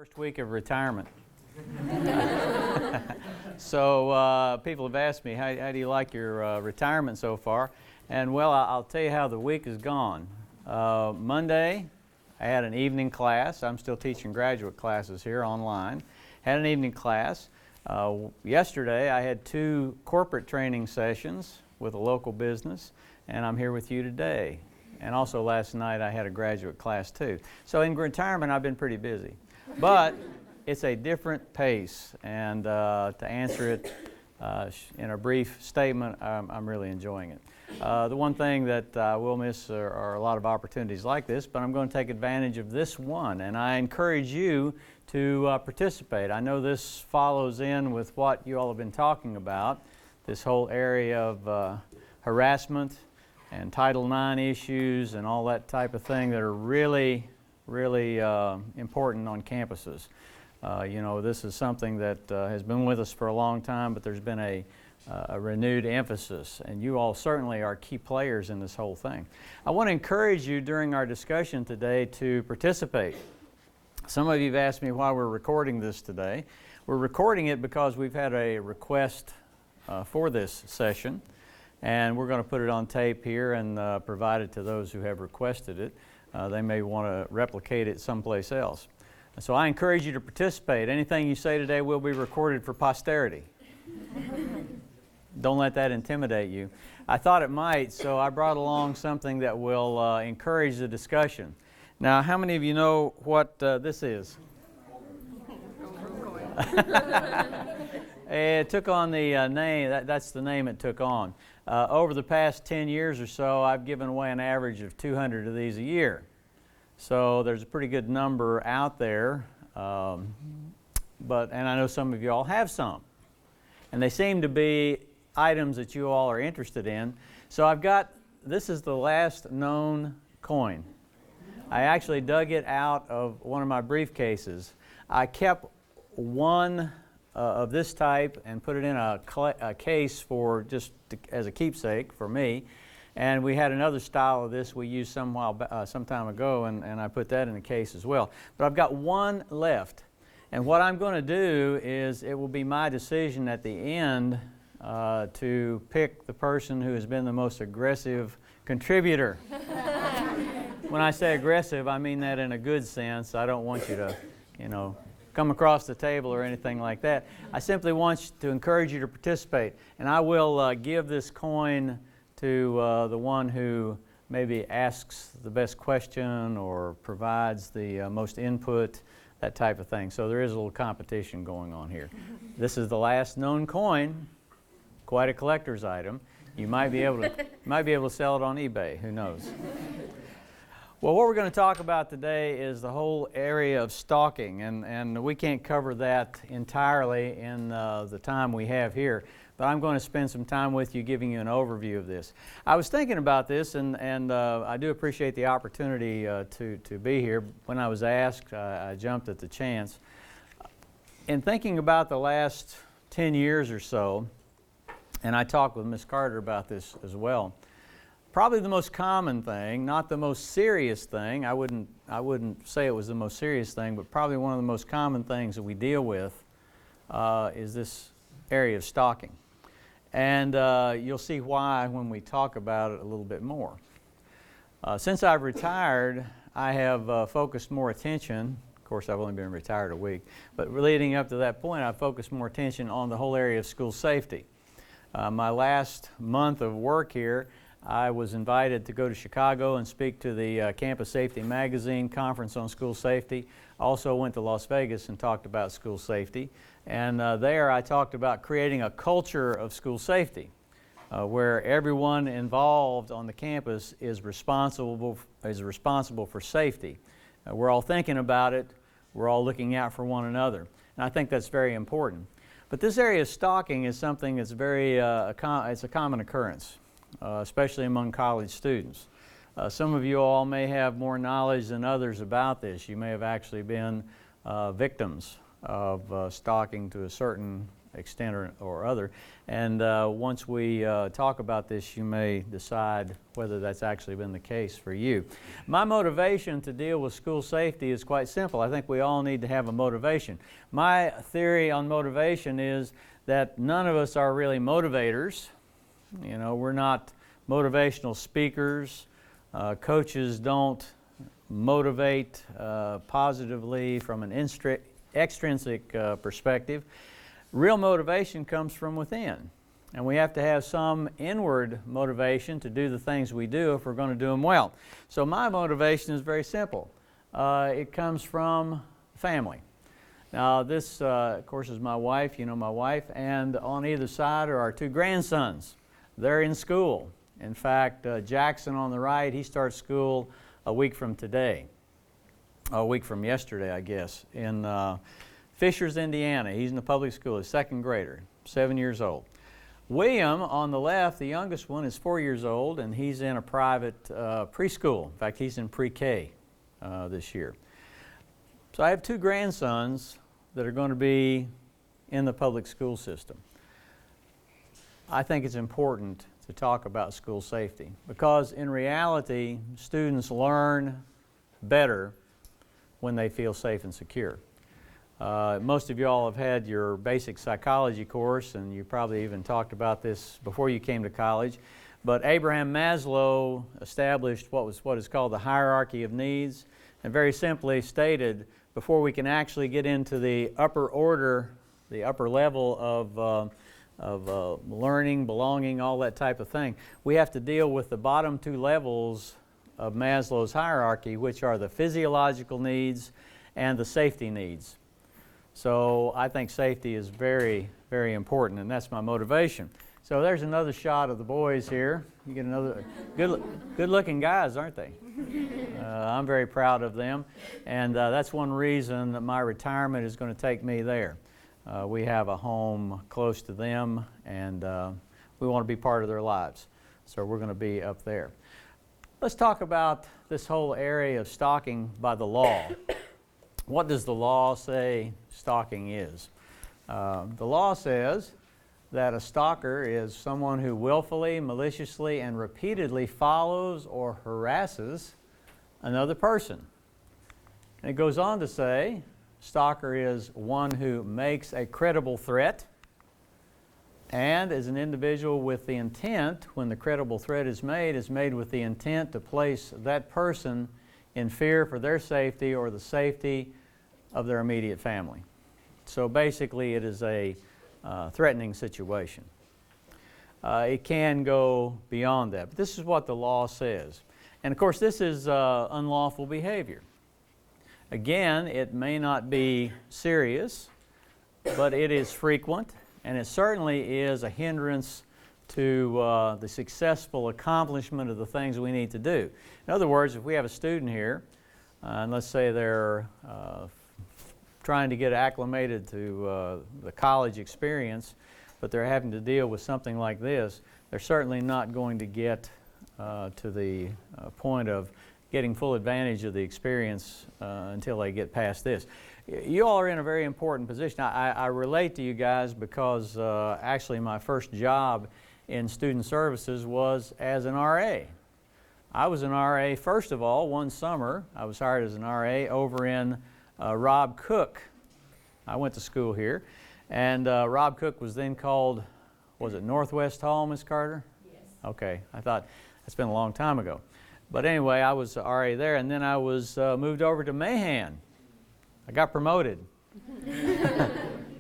First week of retirement. So people have asked me, how do you like your retirement so far? And well, I'll tell you how the week has gone. Monday, I had an evening class. I'm still teaching graduate classes here online. Had an evening class. Yesterday, I had 2 corporate training sessions with a local business, and I'm here with you today. And also last night, I had a graduate class too. So in retirement, I've been pretty busy. But it's a different pace, and to answer it in a brief statement, I'm really enjoying it. The one thing that I will miss are a lot of opportunities like this, but I'm going to take advantage of this one, and I encourage you to participate. I know this follows in with what you all have been talking about, this whole area of harassment and Title IX issues and all that type of thing that are really important on campuses. You know, this is something that has been with us for a long time, but there's been a renewed emphasis, and you all certainly are key players in this whole thing. I want to encourage you during our discussion today to participate. Some of you have asked me why we're recording this today. We're recording it because we've had a request for this session, and we're going to put it on tape here and provide it to those who have requested it. They may want to replicate it someplace else. So I encourage you to participate. Anything you say today will be recorded for posterity. Don't let that intimidate you. I thought it might, so I brought along something that will encourage the discussion. Now, how many of you know what this is? It took on the name, that's the name it took on. Over the past 10 years or so, I've given away an average of 200 of these a year. So there's a pretty good number out there, and I know some of you all have some. And they seem to be items that you all are interested in. So I've got, this is the last known coin. I actually dug it out of one of my briefcases. I kept one of this type and put it in a case for just as a keepsake for me. And we had another style of this we used some time ago, and I put that in a case as well. But I've got one left. And what I'm going to do is it will be my decision at the end to pick the person who has been the most aggressive contributor. When I say aggressive, I mean that in a good sense. I don't want you to, you know, come across the table or anything like that. I simply want to encourage you to participate. And I will give this coin to the one who maybe asks the best question or provides the most input, that type of thing. So there is a little competition going on here. This is the last known coin, quite a collector's item. You might be able to sell it on eBay, who knows. Well, what we're going to talk about today is the whole area of stalking, and we can't cover that entirely in the time we have here. But I'm going to spend some time with you giving you an overview of this. I was thinking about this, and I do appreciate the opportunity to be here. When I was asked, I jumped at the chance. In thinking about the last 10 years or so, and I talked with Ms. Carter about this as well, probably the most common thing, not the most serious thing, I wouldn't say it was the most serious thing, but probably one of the most common things that we deal with is this area of stalking. And you'll see why when we talk about it a little bit more. Since I've retired, I have focused more attention. Of course, I've only been retired a week, but leading up to that point, I've focused more attention on the whole area of school safety. My last month of work here, I was invited to go to Chicago and speak to the Campus Safety Magazine Conference on School Safety. Also went to Las Vegas and talked about school safety. And there I talked about creating a culture of school safety where everyone involved on the campus is responsible for safety. We're all thinking about it. We're all looking out for one another. And I think that's very important. But this area of stalking is something that's it's a common occurrence, especially among college students. Some of you all may have more knowledge than others about this. You may have actually been victims of stalking to a certain extent or other. And once we talk about this, you may decide whether that's actually been the case for you. My motivation to deal with school safety is quite simple. I think we all need to have a motivation. My theory on motivation is that none of us are really motivators. You know, we're not motivational speakers. Coaches don't motivate positively from an extrinsic perspective. Real motivation comes from within, and we have to have some inward motivation to do the things we do if we're going to do them well. So my motivation is very simple. It comes from family. Now this, of course, is my wife. You know my wife, and on either side are our two grandsons. They're in school. In fact, Jackson on the right, he starts school a week from today. A week from yesterday, I guess, in Fishers, Indiana. He's in the public school, a second grader, 7 years old. William, on the left, the youngest one, is 4 years old, and he's in a private preschool. In fact, he's in pre-K this year. So I have two grandsons that are going to be in the public school system. I think it's important to talk about school safety because in reality, students learn better when they feel safe and secure. Most of you all have had your basic psychology course, and you probably even talked about this before you came to college. But Abraham Maslow established what is called the hierarchy of needs, and very simply stated, before we can actually get into the upper order, the upper level of learning, belonging, all that type of thing, we have to deal with the bottom two levels of Maslow's hierarchy, which are the physiological needs and the safety needs. So I think safety is very, very important, and that's my motivation. So there's another shot of the boys here. You get another good-looking guys, aren't they? I'm very proud of them, and that's one reason that my retirement is going to take me there. We have a home close to them, and we want to be part of their lives. So we're going to be up there. Let's talk about this whole area of stalking by the law. What does the law say stalking is? The law says that a stalker is someone who willfully, maliciously, and repeatedly follows or harasses another person. And it goes on to say, stalker is one who makes a credible threat and is an individual with the intent, when the credible threat is made with the intent to place that person in fear for their safety or the safety of their immediate family. So basically it is a threatening situation. It can go beyond that, but this is what the law says. And of course this is unlawful behavior. Again, it may not be serious, but it is frequent, and it certainly is a hindrance to the successful accomplishment of the things we need to do. In other words, if we have a student here, and let's say they're trying to get acclimated to the college experience, but they're having to deal with something like this, they're certainly not going to get to the point of getting full advantage of the experience until they get past this. You all are in a very important position. I relate to you guys because actually my first job in student services was as an RA. I was an RA, first of all, one summer. I was hired as an RA over in Rob Cook. I went to school here, and Rob Cook was then called, was it Northwest Hall, Ms. Carter? Yes. Okay, I thought that's been a long time ago. But anyway, I was RA there, and then I was moved over to Mahan. I got promoted.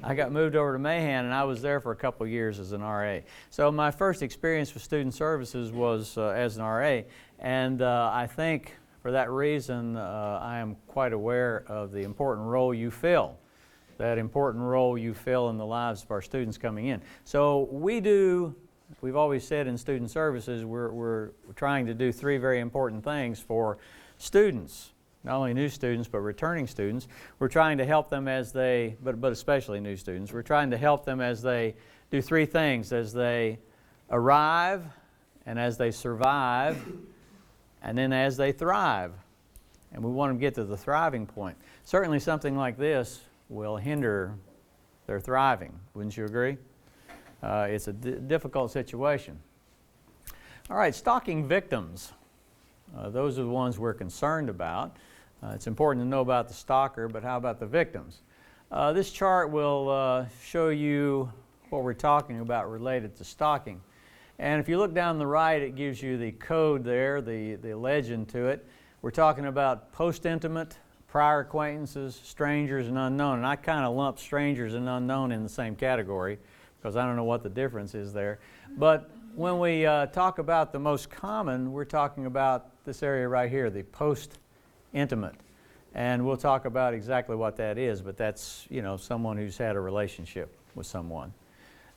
I got moved over to Mahan, and I was there for a couple of years as an RA. So my first experience with student services was as an RA, and I think for that reason I am quite aware of the important role you fill, that important role you fill in the lives of our students coming in. So we've always said in student services we're trying to do three very important things for students. Not only new students, but returning students. We're trying to help them as they, but especially new students, we're trying to help them as they do three things: as they arrive, and as they survive, and then as they thrive. And we want them to get to the thriving point. Certainly something like this will hinder they're thriving. Wouldn't you agree? It's a difficult situation. All right, stalking victims. Those are the ones we're concerned about. It's important to know about the stalker, but how about the victims? This chart will show you what we're talking about related to stalking. And if you look down the right, it gives you the code there, the legend to it. We're talking about post-intimate, prior acquaintances, strangers, and unknown. And I kind of lump strangers and unknown in the same category because I don't know what the difference is there. But when we talk about the most common, we're talking about this area right here, the post-intimate. And we'll talk about exactly what that is, but that's, you know, someone who's had a relationship with someone.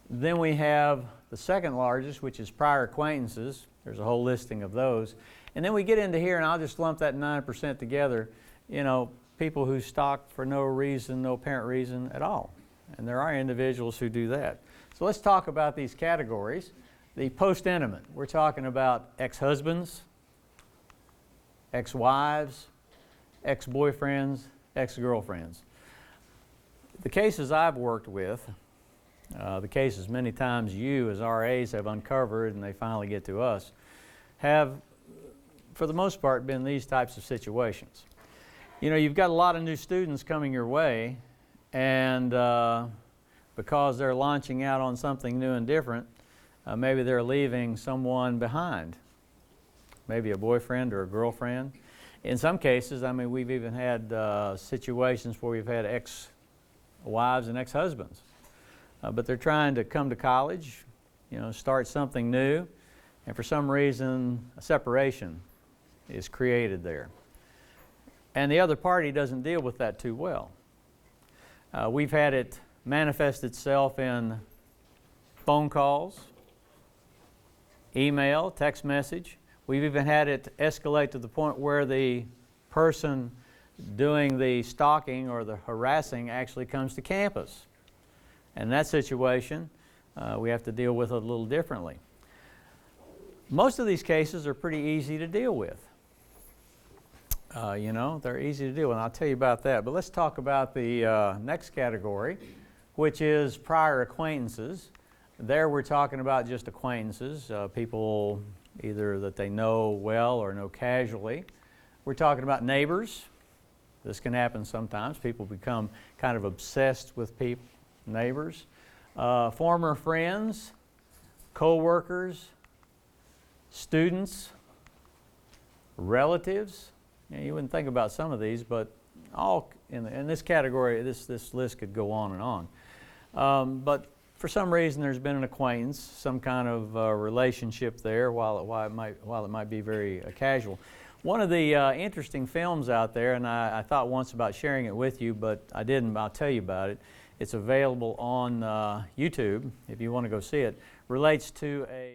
Then we have the second largest, which is prior acquaintances. There's a whole listing of those. And then we get into here, and I'll just lump that 9% together, you know, people who stalk for no reason, no apparent reason at all. And there are individuals who do that. So let's talk about these categories. The post-intimate, we're talking about ex-husbands, ex-wives, ex-boyfriends, ex-girlfriends. The cases I've worked with, the cases many times you as RAs have uncovered and they finally get to us, have for the most part been these types of situations. You know, you've got a lot of new students coming your way, and because they're launching out on something new and different, maybe they're leaving someone behind, maybe a boyfriend or a girlfriend. In some cases, I mean, we've even had situations where we've had ex-wives and ex-husbands. But they're trying to come to college, you know, start something new, and for some reason, a separation is created there. And the other party doesn't deal with that too well. We've had it manifest itself in phone calls, email, text message. We've even had it escalate to the point where the person doing the stalking or the harassing actually comes to campus. And that situation, we have to deal with it a little differently. Most of these cases are pretty easy to deal with. You know, they're easy to deal with, and I'll tell you about that. But let's talk about the next category, which is prior acquaintances. There we're talking about just acquaintances, people either that they know well or know casually. We're talking about neighbors. This can happen sometimes. People become kind of obsessed with people. Neighbors, former friends, co-workers, students, relatives. You know, you wouldn't think about some of these, but all in this category, this list could go on and on. But for some reason, there's been an acquaintance, some kind of relationship there, while it might be very casual. One of the interesting films out there, and I thought once about sharing it with you, but I didn't. I'll tell you about it. It's available on YouTube if you want to go see it. Relates to a